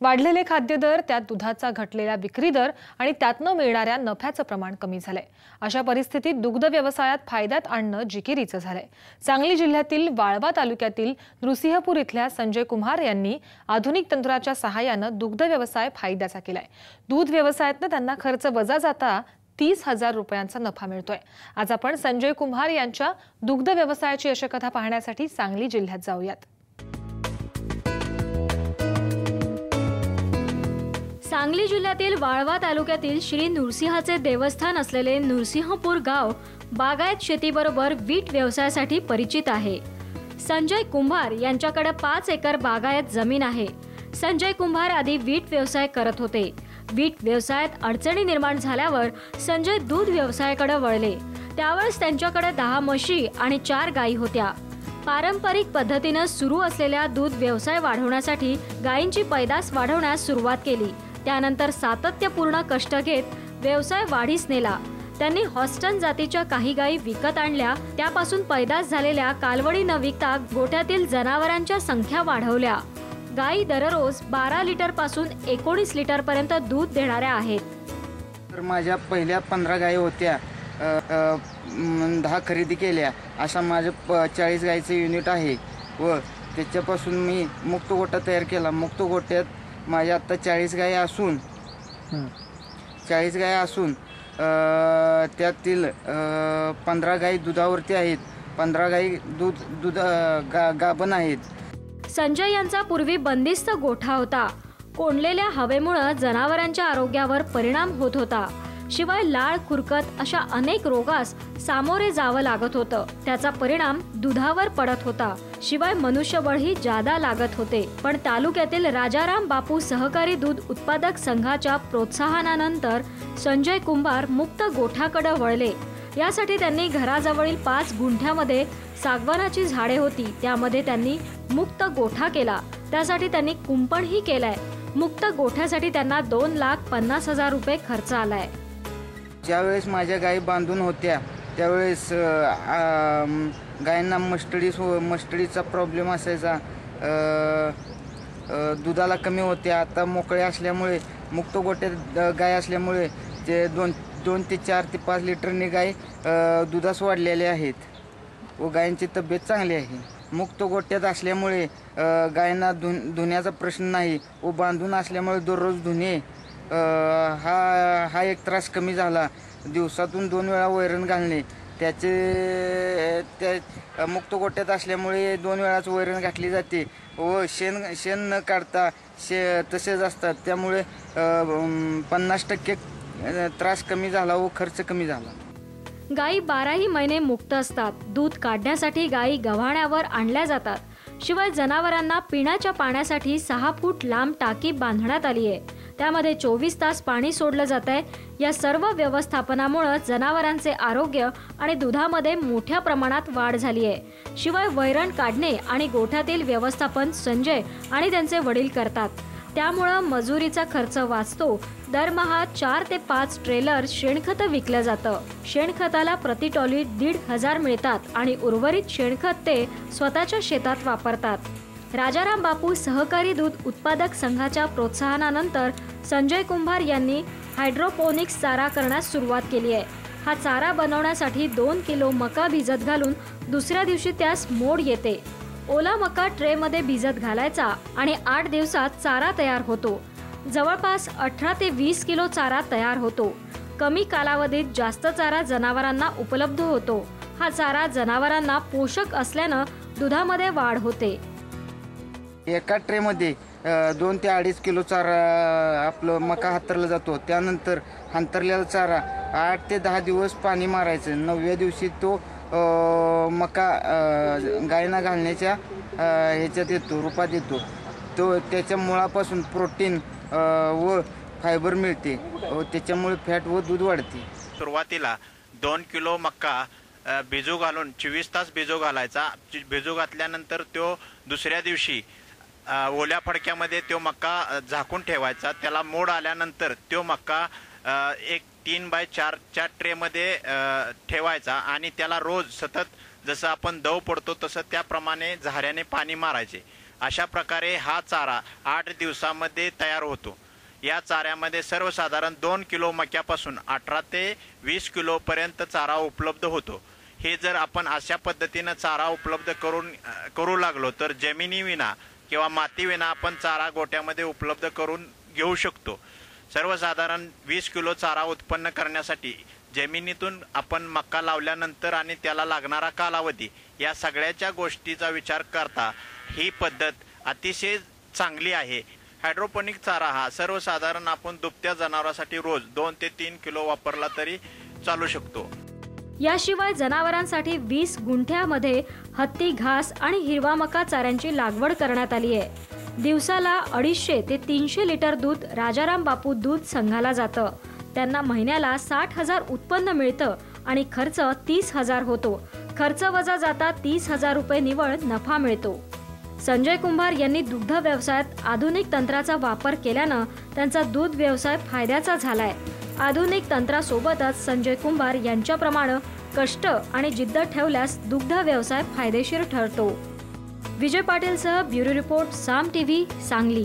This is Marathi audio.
वाढलेले खाद्यदर, त्यात दुधाचा घटलेला विक्री दर आणि त्यातनं मिळणाऱ्या नफ्याचं प्रमाण कमी झालंय। अशा परिस्थितीत दुग्ध व्यवसायात फायद्यात आणणं जिकिरीचं झालंय। सांगली जिल्ह्यातील वाळवा तालुक्यातील नृसिंहपूर इथल्या संजय कुमार यांनी आधुनिक तंत्राच्या सहाय्यानं दुग्ध व्यवसाय फायद्याचा केलाय। दूध व्यवसायातनं त्यांना खर्च वजा जाता 30,000 रुपयांचा नफा मिळतोय। आज आपण संजय कुमार यांच्या दुग्ध व्यवसायाची यशकथा पाहण्यासाठी सांगली जिल्ह्यात जाऊयात। सांगली जिल्ह्यातील वाळवा तालुक्यातील श्री नृसिंहाचे देवस्थान असलेले नृसिंहपूर गाव बागायत शेतीबरोबर वीट व्यवसायासाठी परिचित आहे। संजय कुंभार यांच्याकडे 5 एकर बागायत जमीन आहे। संजय कुंभार आधी वीट व्यवसाय करत होते। वीट व्यवसायात अडचणी निर्माण झाल्यावर संजय दूध व्यवसायाकडे वळले। त्यावेळेस त्यांच्याकडे 10 म्हशी आणि 4 गायी होत्या। पारंपरिक पद्धतीने सुरू असलेल्या दूध व्यवसाय वाढवण्यासाठी गायींची पैदास वाढवण्यास सुरुवात केली। त्यानंतर सातत्यपूर्ण कष्ट घेत व्यवसाय वाढीस नेला। त्यांनी हॉस्टन जातीच्या काही गायी विकत आणल्या। त्यापासून पैदास झालेल्या कालवडी न विकता गोठ्यातील जनावरांच्या संख्या वाढवल्या। गायी दररोज 12 लिटर पासून 19 लिटर पर्यंत दूध देणाऱ्या आहेत। तर माझ्या पहिल्या 15 गायी होत्या, 10 खरेदी केल्या, अशा माझं 40 गायीचं युनिट आहे व त्याच्यापासून मी मुक्त गोठा तयार केला। मुक्त गोठ्यात माझ्या आता 40 गायी असून 40 गायी असून त्यातील 15 गायी दुधावरती आहेत, 15 गायी गाभण आहेत। संजय यांचा पूर्वी बंदिस्त गोठा होता। कोंडलेल्या हवेमुळे जनावरांच्या आरोग्यावर परिणाम होत होता। शिवाय लाळ, खुरकत अशा अनेक रोगास सामोरे जावं लागत होतं। त्याचा परिणाम दुधावर पडत होता। शिवाय मनुष्यबळही जादा लागत होते। पण तालुक्यातील राजाराम बापू सहकारी दूध उत्पादक संघाच्या प्रोत्साहनानंतर संजय कुंभार मुक्त गोठ्याकडे वळले। यासाठी त्यांनी घराजवळील 5 गुंठ्यामध्ये सागवानाची झाडे होती, त्यामध्ये त्यांनी मुक्त गोठा केला। त्यासाठी त्यांनी कुंपणही केलाय। मुक्त गोठ्यासाठी त्यांना 2,50,000 रुपये खर्च आलाय। ज्यावेळेस माझ्या गायी बांधून होत्या त्यावेळेस गायींना मस्टडीचा प्रॉब्लेम असायचा। दुधाला कमी होत्या। आता मोकळे असल्यामुळे मुक्त गोठ्यात गाय असल्यामुळे ते 2 ते 4 ते 5 लिटरने गाय दुधास वाढलेले आहेत व गायींची तब्येत चांगली आहे। मुक्त गोठ्यात असल्यामुळे गायींना धुण्याचा प्रश्न नाही व बांधून असल्यामुळे दररोज धुणे हा एक त्रास कमी झाला। दिवसातून 2 वेळा वैरण घालणे, त्या मुक्त गोठ्यात असल्यामुळे 2 वेळाच वैरण घातली जाते व शेण न काढता तसेच असतात। त्यामुळे 50% त्रास कमी झाला व खर्च कमी झाला। गायी 12ही महिने मुक्त असतात। दूध काढण्यासाठी गायी गव्हाण्यावर आणल्या जातात। शिवाय जनावरांना पिण्याच्या पाण्यासाठी 6 फूट लांब टाकी बांधण्यात आली आहे। त्यामध्ये 24 तास पाणी सोडलं जात आहे। या सर्व व्यवस्थापनामुळे जनावरांचे आरोग्य आणि दुधामध्ये मोठ्या प्रमाणात वाढ झाली आहे। शिवाय वैरण काढणे आणि गोठ्यातील व्यवस्थापन संजय आणि त्यांचे वडील करतात। त्यामुळे मजुरीचा खर्च वाचतो। दरमहा 4 ते 5 ट्रेलर शेणखत विकलं जातं। शेणखताला प्रति टॉली 1,500 मिळतात आणि उर्वरित शेणखत ते स्वतःच्या शेतात वापरतात। राजाराम बापू सहकारी दूध उत्पादक संघाच्या प्रोत्साहनानंतर संजय कुंभार यांनी हायड्रोपोनिक्स चारा करण्यास सुरुवात केली आहे। हा चारा बनवण्यासाठी 2 किलो मका भिजत घालून दुसऱ्या दिवशी त्यास मोड येते। ओला मका ट्रेमध्ये भिजत घालायचा आणि 8 दिवसात चारा तयार होतो। जवळपास 18 ते 20 किलो चारा तयार होतो। कमी कालावधीत जास्त चारा जनावरांना उपलब्ध होतो। हा चारा जनावरांना पोषक असल्यानं दुधामध्ये वाढ होते। एका ट्रेमध्ये 2 ते 2.5 किलो चारा आपलं मका हातरला जातो। त्यानंतर हांतरलेला चारा 8 ते 10 दिवस पाणी मारायचं। 9व्या दिवशी तो मका गायींना घालण्याच्या ह्याच्यात येतो, रूपात येतो। तो त्याच्या मुळापासून प्रोटीन व फायबर मिळते व त्याच्यामुळे फॅट व दूध वाढते। सुरुवातीला 2 किलो मका भिजू घालून 24 तास भिजू घालायचा। भिजू घातल्यानंतर तो दुसऱ्या दिवशी ओल्या फडक्यामध्ये तो मका झाकून ठेवायचा। त्याला मोड आल्यानंतर तो मका एक 3x4 च्या ट्रेमध्ये ठेवायचा आणि त्याला रोज सतत जसं आपण दव पडतो तसं त्याप्रमाणे झाऱ्याने पाणी मारायचे। अशा प्रकारे हा चारा 8 दिवसामध्ये तयार होतो। या चाऱ्यामध्ये सर्वसाधारण 2 किलो मक्यापासून 18 ते 20 किलोपर्यंत चारा उपलब्ध होतो। हे जर आपण अशा पद्धतीनं चारा उपलब्ध करू लागलो तर जमिनीविना किंवा मातीविना आपण चारा गोट्यामध्ये उपलब्ध करून घेऊ शकतो। सर्वसाधारण 20 किलो चारा उत्पन्न करण्यासाठी जमिनीतून आपण मका लावल्यानंतर आणि त्याला लागणारा कालावधी या सगळ्याच्या गोष्टीचा विचार करता ही पद्धत अतिशय चांगली आहे। हायड्रोपोनिक चारा हा सर्वसाधारण आपण दुभत्या जनावरांसाठी रोज 2 ते 3 किलो वापरला तरी चालू शकतो। याशिवाय जनावरांसाठी 20 गुंठ्यामध्ये हत्ती घास आणि हिरवा मका चाऱ्यांची लागवड करण्यात आली आहे। दिवसाला 250 ते 300 लिटर दूध राजाराम बापू दूध संघाला जातं। त्यांना महिन्याला 60,000 उत्पन्न मिळतं आणि खर्च 30,000 होतो। खर्च वजा जाता 30,000 रुपये निव्वळ नफा मिळतो। संजय कुंभार यांनी दुग्ध व्यवसायात आधुनिक तंत्राचा वापर केल्यानं त्यांचा दूध व्यवसाय फायद्याचा झालाय। आधुनिक तंत्रासोबतच संजय कुंभार यांच्याप्रमाणे कष्ट आणि जिद्द ठेवल्यास दुग्ध व्यवसाय फायदेशीर ठरतो। विजय पाटीलसह ब्युरो रिपोर्ट साम टीव्ही सांगली।